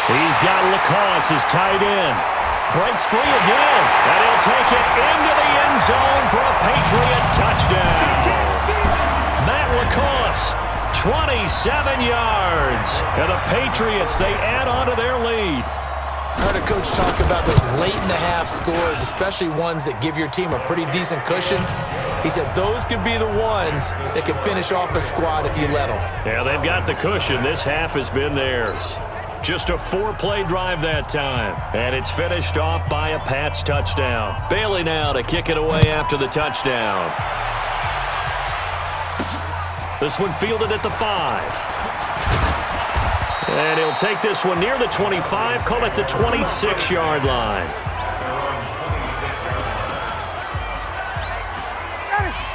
He's got Lacoste as tight end. Breaks free again, and he'll take it into the end zone for a Patriot touchdown. Matt Lacoste, 27 yards. And the Patriots, they add on to their lead. I heard a coach talk about those late-in-the-half scores, especially ones that give your team a pretty decent cushion. He said those could be the ones that can finish off a squad if you let them. Yeah, they've got the cushion. This half has been theirs. Just a 4-play drive that time. And it's finished off by a Pats touchdown. Bailey now to kick it away after the touchdown. This one fielded at the 5. And he'll take this one near the 25, call it the 26-yard line.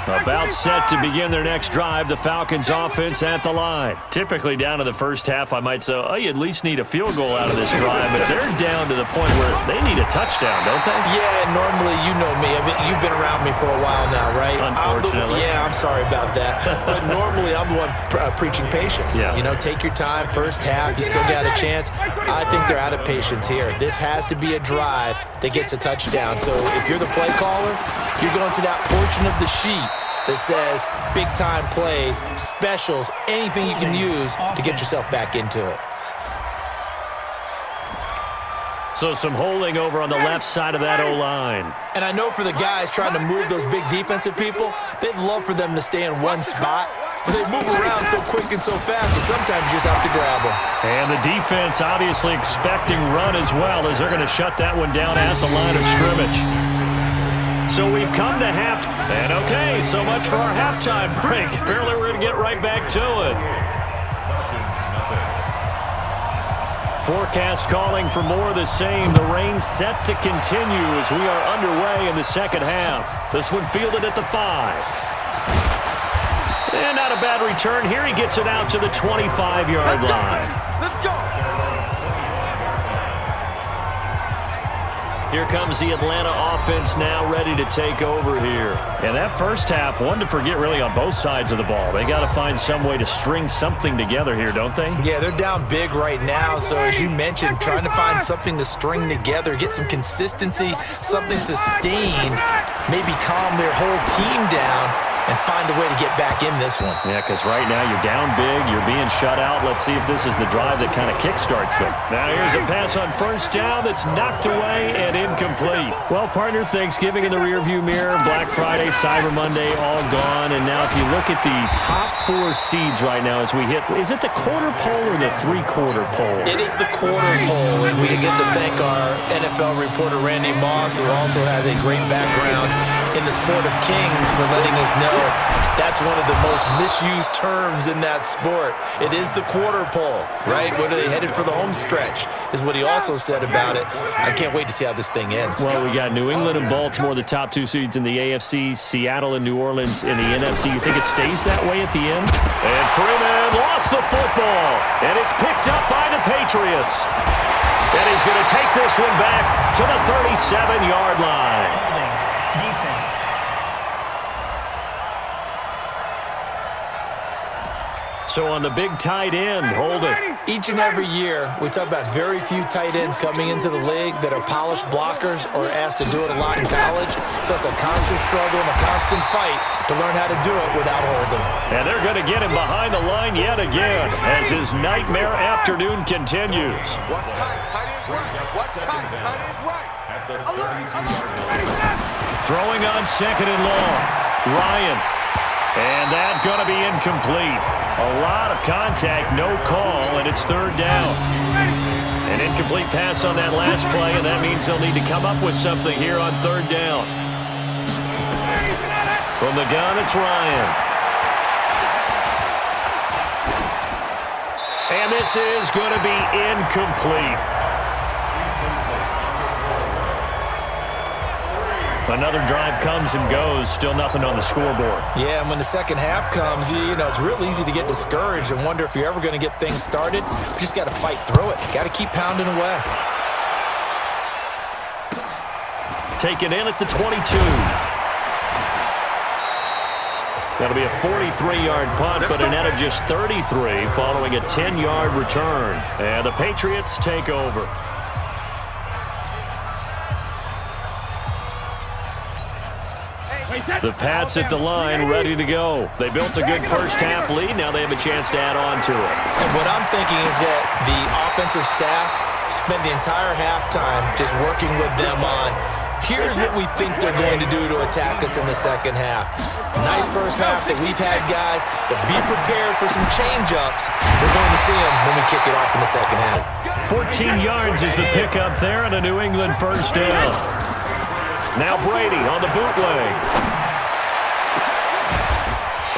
About set to begin their next drive, the Falcons offense at the line. Typically down to the first half, I might say, oh, you at least need a field goal out of this drive, but they're down to the point where they need a touchdown, don't they? Yeah, normally, you know me. I mean, you've been around me for a while now, right? Unfortunately. I'm sorry about that. But normally, I'm the one preaching patience. Yeah. You know, take your time, first half, you still got a chance. I think they're out of patience here. This has to be a drive that gets a touchdown. So if you're the play caller, you're going to that portion of the sheet that says big-time plays, specials, anything you can use to get yourself back into it. So some holding over on the left side of that O-line. And I know for the guys trying to move those big defensive people, they'd love for them to stay in one spot. But they move around so quick and so fast that sometimes you just have to grab them. And the defense obviously expecting run as well, as they're going to shut that one down at the line of scrimmage. So we've come to halftime. And okay, so much for our halftime break. Apparently we're going to get right back to it. Forecast calling for more of the same. The rain set to continue as we are underway in the second half. This one fielded at the 5. And not a bad return here. He gets it out to the 25-yard line. Let's go. Here comes the Atlanta offense now ready to take over here. And that first half, one to forget really on both sides of the ball. They got to find some way to string something together here, don't they? Yeah, they're down big right now. So as you mentioned, trying to find something to string together, get some consistency, something sustained, maybe calm their whole team down and find a way to get back in this one. Yeah, because right now you're down big, you're being shut out. Let's see if this is the drive that kind of kickstarts them. Now here's a pass on first down that's knocked away and incomplete. Well, partner, Thanksgiving in the rearview mirror, Black Friday, Cyber Monday, all gone. And now if you look at the top 4 seeds right now as we hit, is it the quarter pole or the 3/4 pole? It is the quarter pole, and we get to thank our NFL reporter, Randy Moss, who also has a great background in the sport of kings, for letting us know that's one of the most misused terms in that sport. It is the quarter pole, right? What are they headed for the home stretch is what he also said about it. I can't wait to see how this thing ends. Well, we got New England and Baltimore, the top 2 seeds in the AFC, Seattle and New Orleans in the NFC. You think it stays that way at the end? And Freeman lost the football, and it's picked up by the Patriots. And he's going to take this one back to the 37-yard line. Defense. So on the big tight end, hold it. Each and every year, we talk about very few tight ends coming into the league that are polished blockers or asked to do it a lot in college. So it's a constant struggle and a constant fight to learn how to do it without holding. And they're going to get him behind the line yet again as his nightmare afternoon continues. What's tight? Tight is right. What's tight? Tight is right. Alert! Throwing on second and long. Ryan. And that's going to be incomplete. A lot of contact, no call, and it's third down. An incomplete pass on that last play, and that means they'll need to come up with something here on third down. From the gun, it's Ryan. And this is going to be incomplete. Another drive comes and goes, still nothing on the scoreboard. Yeah, and when the second half comes, you know, it's real easy to get discouraged and wonder if you're ever going to get things started. You just got to fight through it. Got to keep pounding away. Taken in at the 22. That'll be a 43-yard punt, but a net of just 33 following a 10-yard return. And the Patriots take over. The Pats at the line, ready to go. They built a good first-half lead. Now they have a chance to add on to it. And what I'm thinking is that the offensive staff spent the entire halftime just working with them on, here's what we think they're going to do to attack us in the second half. Nice first half that we've had, guys, but be prepared for some change-ups. We're going to see them when we kick it off in the second half. 14 yards is the pickup there on a New England first down. Now Brady on the bootleg.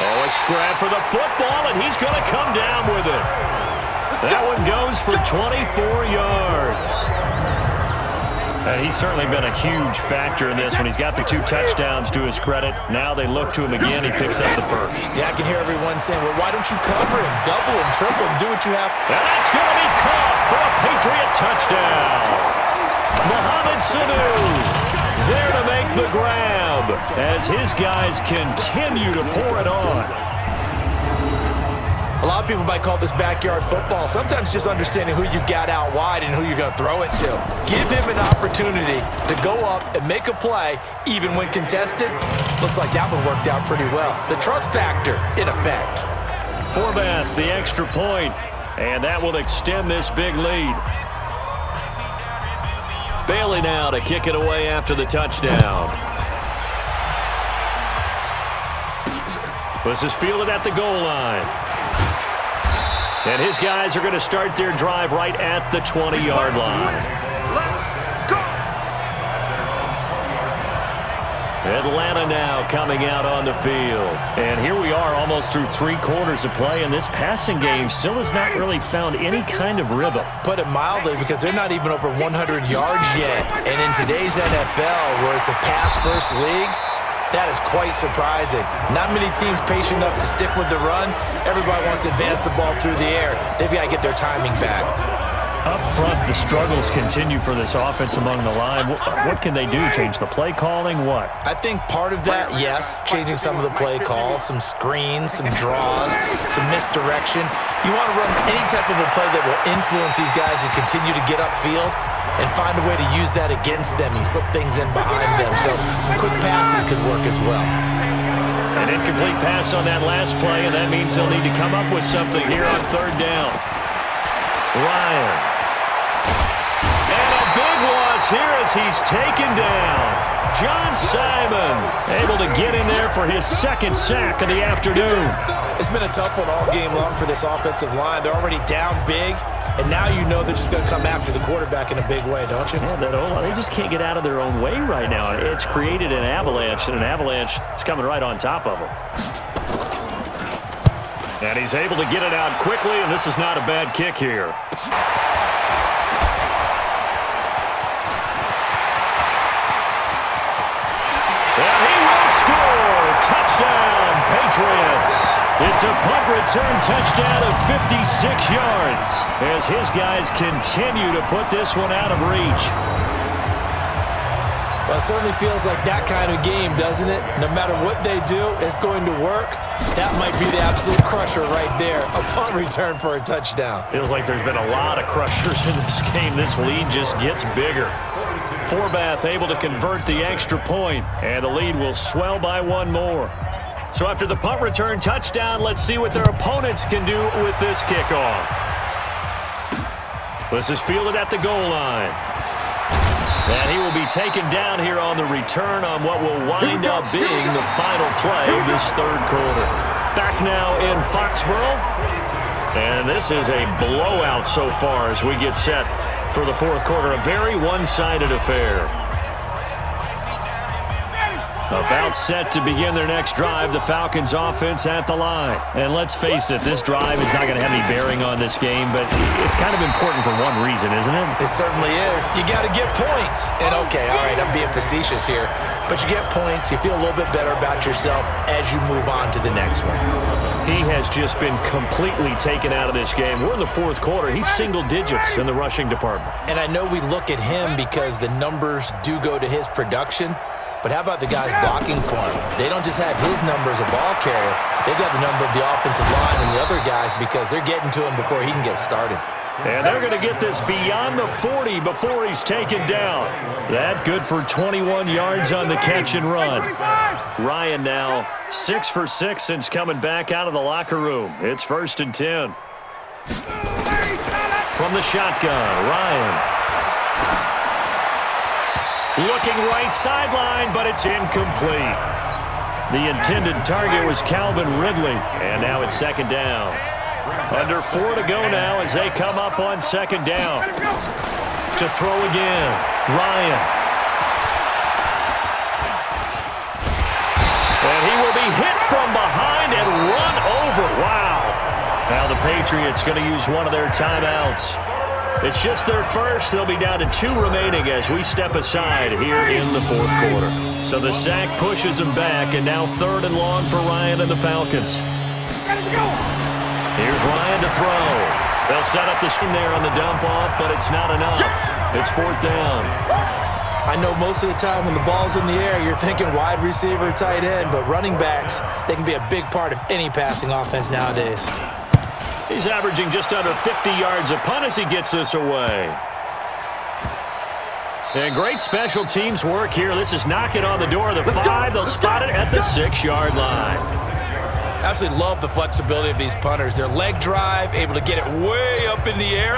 Oh, a scrap for the football, and he's going to come down with it. That one goes for 24 yards. He's certainly been a huge factor in this when he's got the 2 touchdowns to his credit. Now they look to him again. He picks up the first. Yeah, I can hear everyone saying, well, why don't you cover him, double him, triple him, do what you have. And that's going to be caught for a Patriot touchdown. Mohamed Sanu there to make the grab as his guys continue to pour it on. A lot of people might call this backyard football. Sometimes just understanding who you've got out wide and who you're going to throw it to. Give him an opportunity to go up and make a play, even when contested. Looks like that one worked out pretty well. The trust factor in effect. Forbath, the extra point, and that will extend this big lead. Bailey now to kick it away after the touchdown. This is fielded at the goal line. And his guys are going to start their drive right at the 20-yard line. Atlanta now coming out on the field. And here we are almost through 3 quarters of play, and this passing game still has not really found any kind of rhythm. Put it mildly, because they're not even over 100 yards yet. And in today's NFL, where it's a pass-first league, that is quite surprising. Not many teams patient enough to stick with the run. Everybody wants to advance the ball through the air. They've got to get their timing back. Up front, the struggles continue for this offense among the line. What can they do? Change the play calling? What? I think part of that, yes, changing some of the play calls, some screens, some draws, some misdirection. You want to run any type of a play that will influence these guys to continue to get upfield and find a way to use that against them and slip things in behind them. So some quick passes could work as well. An incomplete pass on that last play, and that means they'll need to come up with something here on 3rd down. Ryan. And a big loss here as he's taken down. John Simon able to get in there for his 2nd sack of the afternoon. It's been a tough one all game long for this offensive line. They're already down big, and now you know they're just going to come after the quarterback in a big way, don't you? Yeah, they just can't get out of their own way right now. It's created an avalanche, and an avalanche is coming right on top of them. And he's able to get it out quickly, and this is not a bad kick here. And he will score! Touchdown, Patriots! It's a punt return touchdown of 56 yards as his guys continue to put this one out of reach. Well, it certainly feels like that kind of game, doesn't it? No matter what they do, it's going to work. That might be the absolute crusher right there. A punt return for a touchdown. Feels like there's been a lot of crushers in this game. This lead just gets bigger. Forbath able to convert the extra point, and the lead will swell by 1 more. So after the punt return touchdown, let's see what their opponents can do with this kickoff. This is fielded at the goal line. And he will be taken down here on the return on what will wind up being the final play of this 3rd quarter. Back now in Foxborough. And this is a blowout so far as we get set for the 4th quarter. A very one-sided affair. About set to begin their next drive, the Falcons offense at the line. And let's face it, this drive is not going to have any bearing on this game, but it's kind of important for one reason, isn't it? It certainly is. You got to get points. And okay, all right, I'm being facetious here, but you get points, you feel a little bit better about yourself as you move on to the next one. He has just been completely taken out of this game. We're in the 4th quarter. He's single digits in the rushing department. And I know we look at him because the numbers do go to his production, But how about the guys blocking for him? They don't just have his number as a ball carrier. They've got the number of the offensive line and the other guys because they're getting to him before he can get started. And they're going to get this beyond the 40 before he's taken down. That good for 21 yards on the catch and run. Ryan now 6 for 6 since coming back out of the locker room. It's 1st and 10. From the shotgun, Ryan. Looking right sideline, but it's incomplete. The intended target was Calvin Ridley, and now it's 2nd down. Under 4 to go now as they come up on 2nd down. To throw again, Ryan. And he will be hit from behind and run over. Wow. Now the Patriots going to use one of their timeouts. It's just their first. They'll be down to 2 remaining as we step aside here in the 4th quarter. So the sack pushes him back, and now 3rd and long for Ryan and the Falcons. Here's Ryan to throw. They'll set up the screen there on the dump-off, but it's not enough. It's 4th down. I know most of the time when the ball's in the air, you're thinking wide receiver, tight end, but running backs, they can be a big part of any passing offense nowadays. He's averaging just under 50 yards a punt as he gets this away. And great special teams work here. This is knocking on the door of the 5. They'll spot it at the 6-yard line. Absolutely love the flexibility of these punters. Their leg drive, able to get it way up in the air,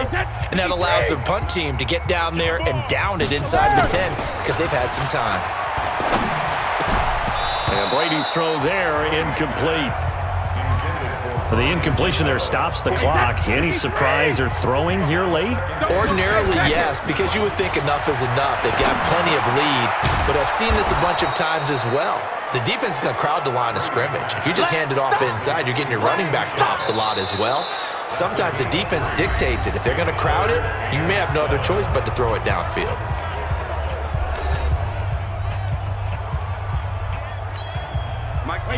and that allows the punt team to get down there and down it inside the 10 because they've had some time. And Brady's throw there, incomplete. The incompletion there stops the clock. Any surprise they're throwing here late? Ordinarily, yes, because you would think enough is enough. They've got plenty of lead, but I've seen this a bunch of times as well. The defense is going to crowd the line of scrimmage. If you just hand it off inside, you're getting your running back popped a lot as well. Sometimes the defense dictates it. If they're going to crowd it, you may have no other choice but to throw it downfield.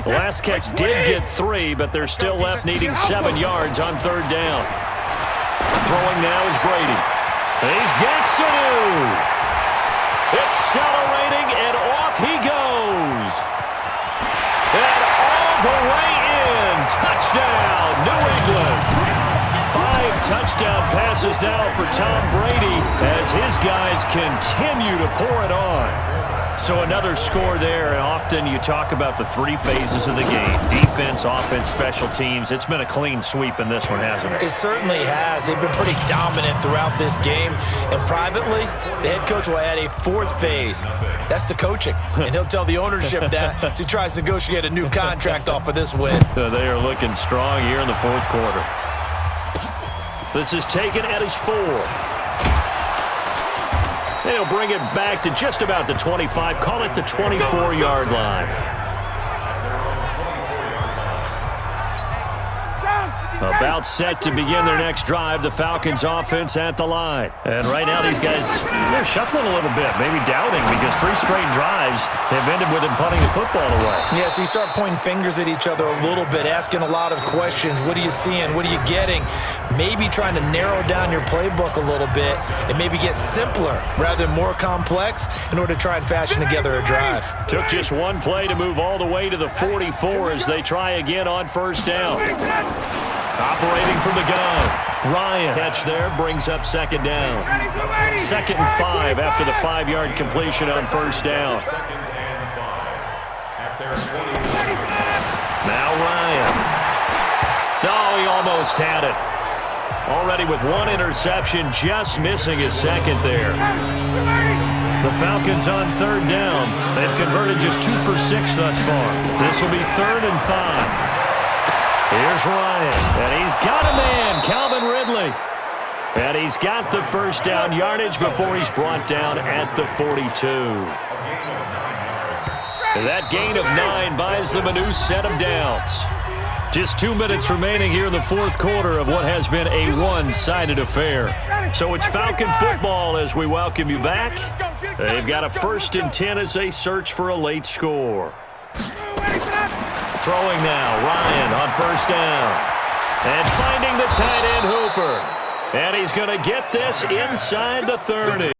The last catch did get 3, but they're still left needing 7 yards on 3rd down. Throwing now is Brady. He's got Sanu. Accelerating, and off he goes. And all the way in. Touchdown, New England. 5 touchdown passes now for Tom Brady as his guys continue to pour it on. So another score there, and often you talk about the 3 phases of the game. Defense, offense, special teams. It's been a clean sweep in this one, hasn't it? It certainly has. They've been pretty dominant throughout this game. And privately, the head coach will add a 4th phase. That's the coaching. And he'll tell the ownership that as he tries to negotiate a new contract off of this win. They are looking strong here in the 4th quarter. This is taken at his 4. They'll bring it back to just about the 25. Call it the 24-yard line. About set to begin their next drive. The Falcons offense at the line. And right now these guys, they're shuffling a little bit, maybe doubting because 3 straight drives have ended with them punting the football away. Yeah, so you start pointing fingers at each other a little bit, asking a lot of questions. What are you seeing? What are you getting? Maybe trying to narrow down your playbook a little bit and maybe get simpler rather than more complex in order to try and fashion together a drive. Took just 1 play to move all the way to the 44 as they try again on 1st down. Operating from the gun. Ryan, catch there, brings up 2nd down. 2nd and 5 after the 5-yard completion on 1st down. Now Ryan. No, he almost had it. Already with 1 interception, just missing his 2nd there. The Falcons on 3rd down. They've converted just 2 for 6 thus far. This will be 3rd and 5. Here's Ryan, and he's got a man, Calvin Ridley. And he's got the 1st down yardage before he's brought down at the 42. That gain of 9 buys them a new set of downs. Just 2 minutes remaining here in the 4th quarter of what has been a one-sided affair. So it's Falcon football as we welcome you back. They've got a 1st and 10 as they search for a late score. Throwing now, Ryan on 1st down. And finding the tight end Hooper. And he's going to get this inside the 30.